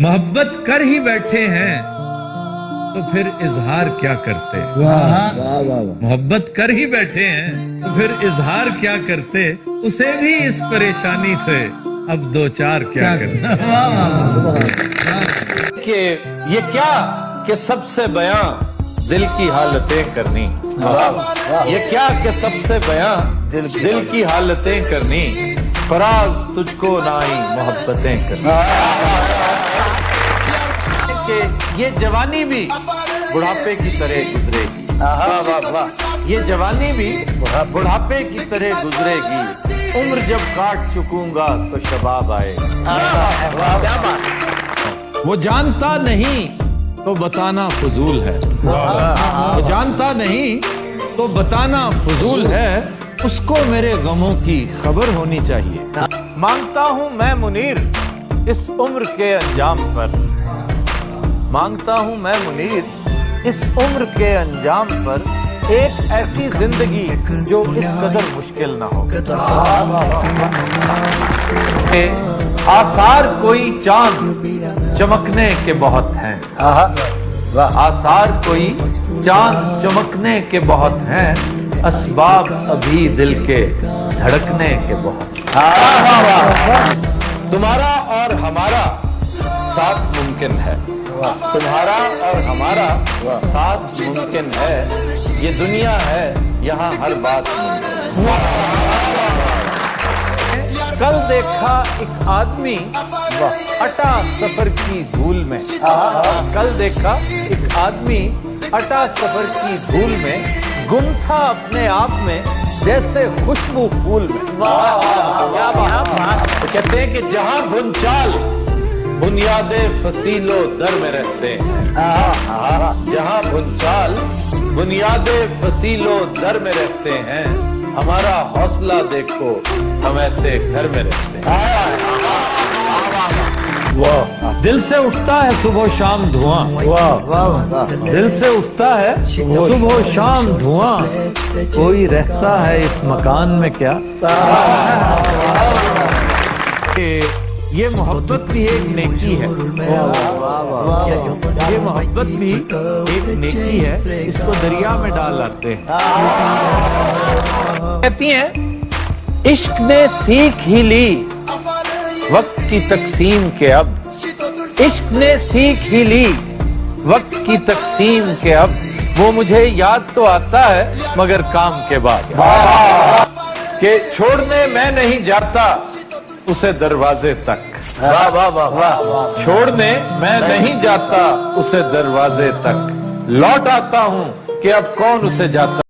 मोहब्बत कर ही बैठे हैं तो फिर इजहार क्या करते। मोहब्बत कर ही बैठे हैं तो फिर इजहार क्या करते, उसे भी इस परेशानी से अब दो चार क्या करते। कि ये क्या कि सबसे बयां दिल की हालतें करनी, ये क्या कि सबसे बयां दिल की हालतें करनी, फराज तुझको नाई मोहब्बतें करनी। कि ये जवानी भी बुढ़ापे की तरह गुजरेगी, वाह वाह वाह, ये जवानी भी बुढ़ापे की तरह गुजरेगी, उम्र जब काट चुकूंगा तो शबाब आएगा। वो जानता नहीं तो बताना फजूल है, वो जानता नहीं तो बताना फजूल है, उसको मेरे गमों की खबर होनी चाहिए। मांगता हूं मैं मुनीर इस उम्र के अंजाम पर, मांगता हूं मैं मुनीर इस उम्र के अंजाम पर, एक ऐसी जिंदगी जो इस कदर मुश्किल ना हो। आसार कोई चांद चमकने के बहुत हैं, आसार कोई चांद चमकने के बहुत हैं, असबाब अभी दिल के धड़कने के बहुत। तुम्हारा और हमारा साथ मुमकिन है, तुम्हारा और हमारा साथ मुमकिन है, ये दुनिया है यहाँ हर बात मुमकिन है। कल देखा एक आदमी अटा सफर की धूल में, कल देखा एक आदमी अटा सफर की धूल में, गुम था अपने आप में जैसे खुशबू फूल में। तो कहते हैं कि जहां भुनचाल बुनियादे फसीलो दर में रहते हैं, जहां भुनचाल बुनियादे फसीलो दर में रहते हैं, हमारा हौसला देखो हम ऐसे घर में रहते हैं। दिल से उठता है सुबह शाम धुआं, दिल से उठता है सुबह शाम धुआं, कोई रहता है इस मकान में क्या। ये मोहब्बत भी एक नेकी है, ये मोहब्बत भी एक नेकी है, इसको दरिया में डाल लाते हैं। कहती हैं इश्क ने सीख ही ली वक्त की तकसीम के अब, इश्क ने सीख ही ली वक्त की तकसीम के अब, वो मुझे याद तो आता है मगर काम के बाद, कि छोड़ने मैं नहीं जाता उसे दरवाजे तक, वाह वाह वाह वाह, छोड़ने मैं नहीं जाता उसे दरवाजे तक, लौट आता हूं कि अब कौन उसे जाता।